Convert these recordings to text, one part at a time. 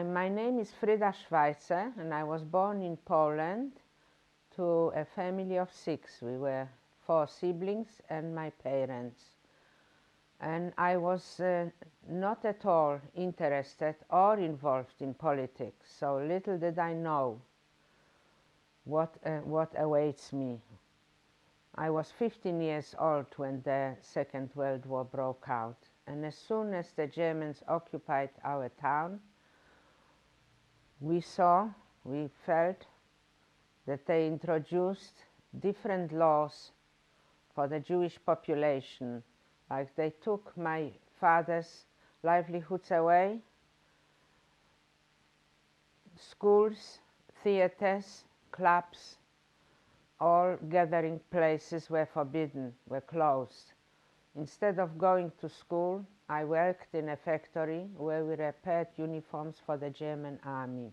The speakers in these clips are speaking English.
My name is Fryda Schweitzer, and I was born in Poland to a family of 6. We were 4 siblings and my parents. And I was not at all interested or involved in politics, so little did I know what awaits me. I was 15 years old when the Second World War broke out, and as soon as the Germans occupied our town, we felt that they introduced different laws for the Jewish population. Like they took my father's livelihoods away, schools, theaters, clubs, all gathering places were forbidden, were closed. Instead of going to school, I worked in a factory where we repaired uniforms for the German army.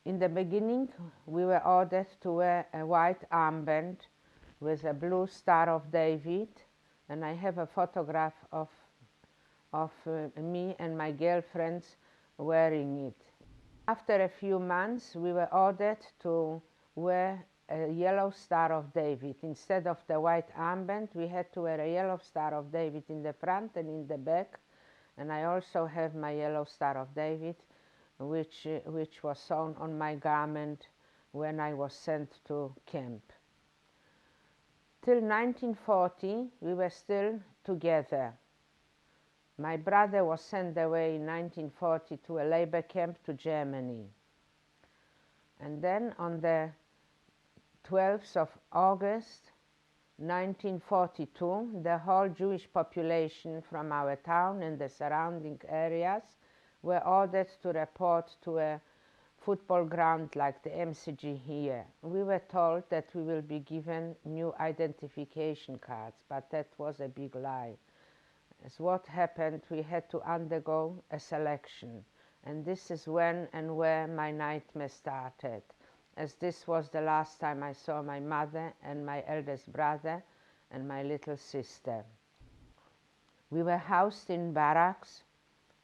In the beginning, we were ordered to wear a white armband with a blue Star of David, and I have a photograph of me and my girlfriends wearing it. After a few months, we were ordered to wear a yellow Star of David. Instead of the white armband, we had to wear a yellow Star of David in the front and in the back, and I also have my yellow Star of David, which was sewn on my garment when I was sent to camp. Till 1940, we were still together. My brother was sent away in 1940 to a labor camp to Germany. And then on the 12th of August 1942, the whole Jewish population from our town and the surrounding areas were ordered to report to a football ground like the MCG here. We were told that we will be given new identification cards, but that was a big lie. As what happened, we had to undergo a selection, and this is when and where my nightmare started, as this was the last time I saw my mother and my eldest brother and my little sister. We were housed in barracks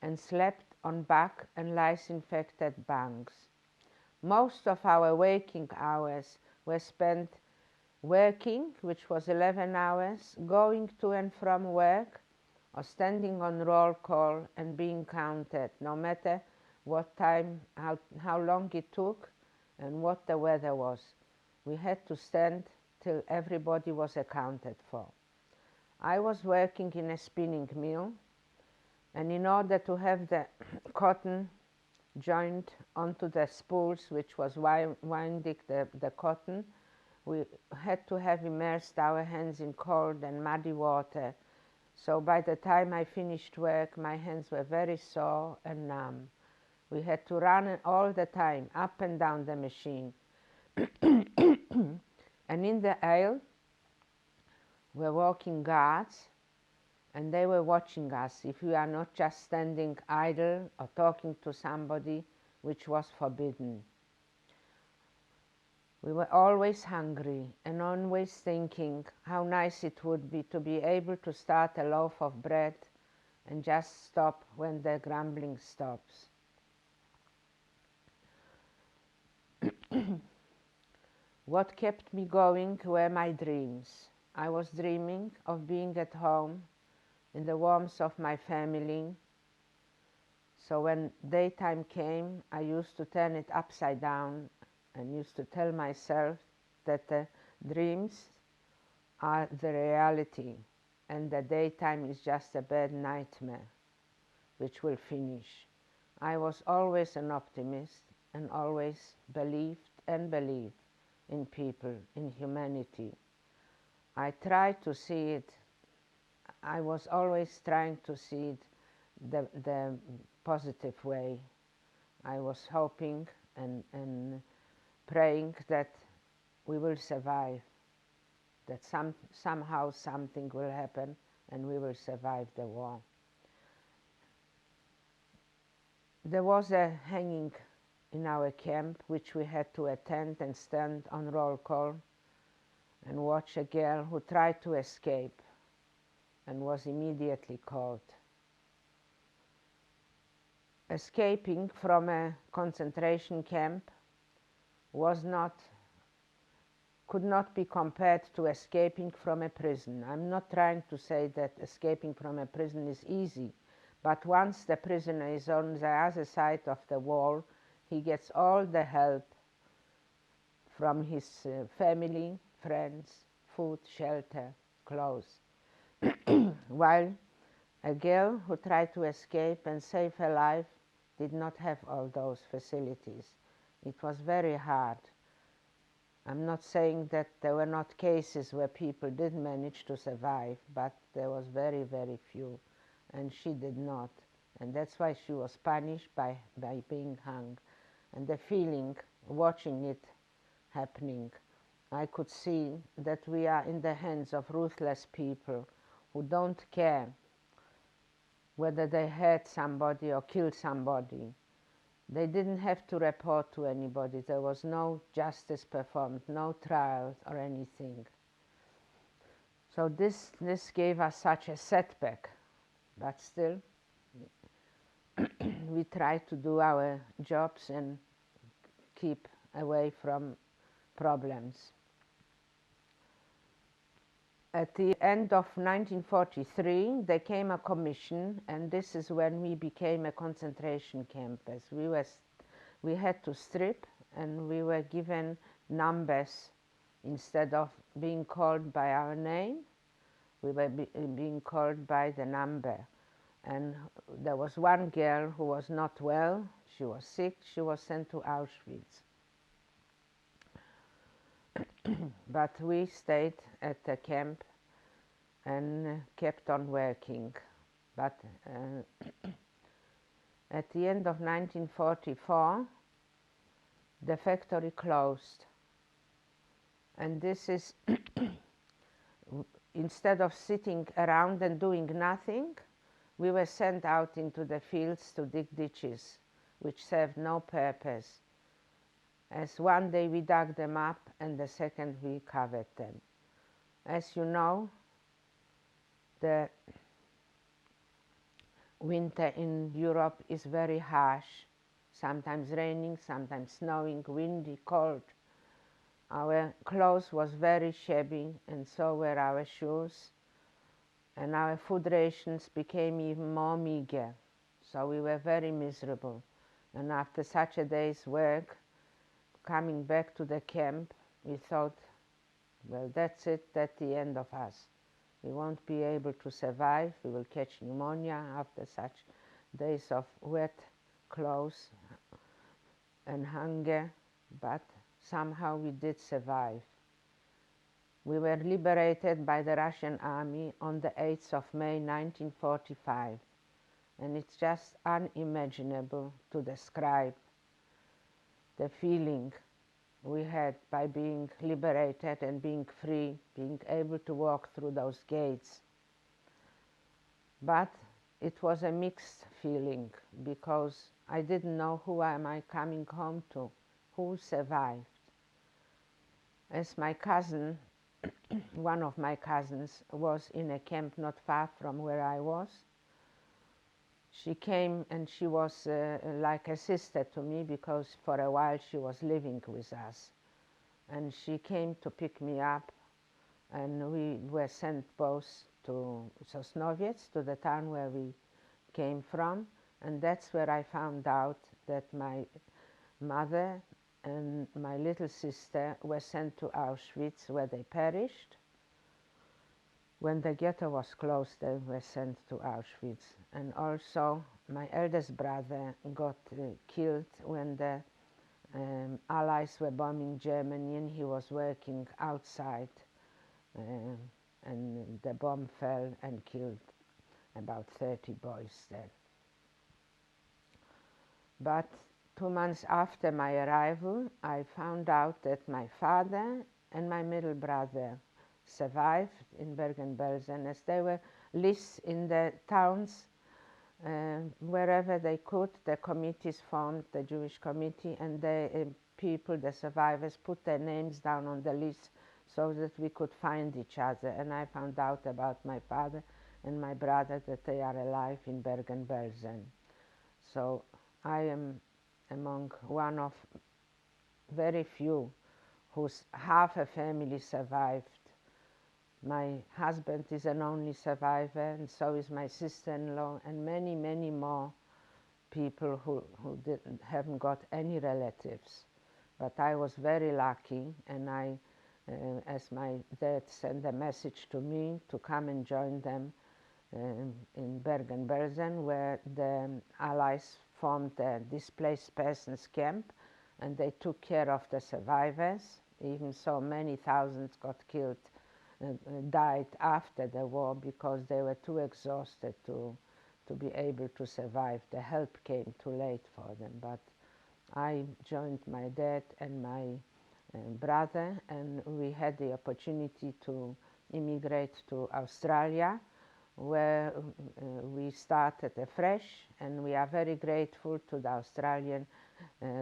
and slept on back and lice-infected bunks. Most of our waking hours were spent working, which was 11 hours, going to and from work, or standing on roll call and being counted, no matter what time, how long it took and what the weather was. We had to stand till everybody was accounted for. I was working in a spinning mill, and in order to have the cotton joined onto the spools, which was winding the cotton, we had to have immersed our hands in cold and muddy water. So by the time I finished work, my hands were very sore and numb. We had to run all the time, up and down the machine. And in the aisle were walking guards, and they were watching us if we are not just standing idle or talking to somebody, which was forbidden. We were always hungry and always thinking how nice it would be to be able to start a loaf of bread and just stop when the grumbling stops. What kept me going were my dreams. I was dreaming of being at home in the warmth of my family. So when daytime came, I used to turn it upside down and used to tell myself that the dreams are the reality and the daytime is just a bad nightmare which will finish. I was always an optimist and always believed in people, in humanity. I tried to see it. I was always trying to see it the positive way. I was hoping and praying that we will survive, that somehow something will happen and we will survive the war. There was a hanging in our camp which we had to attend and stand on roll call and watch a girl who tried to escape and was immediately caught. escaping from a concentration camp could not be compared to escaping from a prison. I'm not trying to say that escaping from a prison is easy, but once the prisoner is on the other side of the wall, he gets all the help from his family, friends, food, shelter, clothes. While a girl who tried to escape and save her life did not have all those facilities. It was very hard. I'm not saying that there were not cases where people did manage to survive, but there was very, very few, and she did not. And that's why she was punished by being hung. And the feeling, watching it happening, I could see that we are in the hands of ruthless people who don't care whether they hurt somebody or killed somebody. They didn't have to report to anybody. There was no justice performed, no trials or anything. So this gave us such a setback, but still we tried to do our jobs and keep away from problems. At the end of 1943, there came a commission, and this is when we became a concentration camp. As we had to strip, and we were given numbers instead of being called by our name. We were being called by the number. And there was one girl who was not well. She was sick. She was sent to Auschwitz. But we stayed at the camp and kept on working. But at the end of 1944, the factory closed. And this is, instead of sitting around and doing nothing, we were sent out into the fields to dig ditches, which served no purpose. As one day we dug them up, and the second we covered them. As you know, the winter in Europe is very harsh, sometimes raining, sometimes snowing, windy, cold. Our clothes was very shabby, and so were our shoes, and our food rations became even more meager, so we were very miserable. And after such a day's work, coming back to the camp, we thought, well, that's it, that's the end of us. We won't be able to survive, we will catch pneumonia after such days of wet clothes and hunger, but somehow we did survive. We were liberated by the Russian army on the 8th of May 1945, and it's just unimaginable to describe the feeling we had by being liberated and being free, being able to walk through those gates. But it was a mixed feeling, because I didn't know who am I coming home to, who survived. As my cousin, one of my cousins, was in a camp not far from where I was, she came, and she was like a sister to me, because for a while she was living with us. And she came to pick me up, and we were sent both to Sosnowiec, to the town where we came from, and that's where I found out that my mother and my little sister were sent to Auschwitz, where they perished. When the ghetto was closed, they were sent to Auschwitz. And also, my eldest brother got killed when the Allies were bombing Germany, and he was working outside, and the bomb fell and killed about 30 boys there. But 2 months after my arrival, I found out that my father and my middle brother survived in Bergen-Belsen, as there were lists in the towns wherever they could. The committees formed, the Jewish committee, and the people, the survivors, put their names down on the list so that we could find each other. And I found out about my father and my brother, that they are alive in Bergen-Belsen. So I am among one of very few whose half a family survived. My husband is an only survivor, and so is my sister-in-law, and many, many more people who haven't got any relatives. But I was very lucky, and as my dad sent a message to me to come and join them in Bergen-Belsen, where the Allies formed a displaced persons camp, and they took care of the survivors. Even so, many thousands got killed, died after the war because they were too exhausted to be able to survive. The help came too late for them. But I joined my dad and my brother, and we had the opportunity to immigrate to Australia, where we started afresh, and we are very grateful to the Australian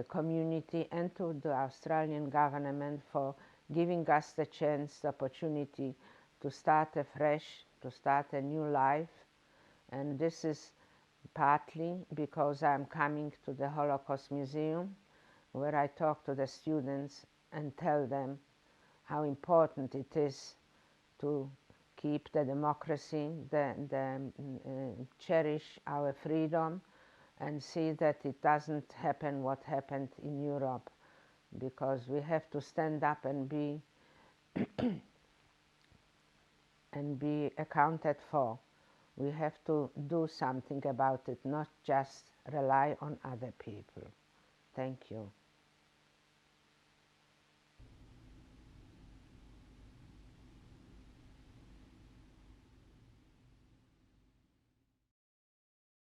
community and to the Australian government for giving us the chance, the opportunity to start afresh, to start a new life. And this is partly because I'm coming to the Holocaust Museum, where I talk to the students and tell them how important it is to keep the democracy, cherish our freedom, and see that it doesn't happen what happened in Europe, because we have to stand up and be and be accounted for. We have to do something about it, not just rely on other people. Thank you.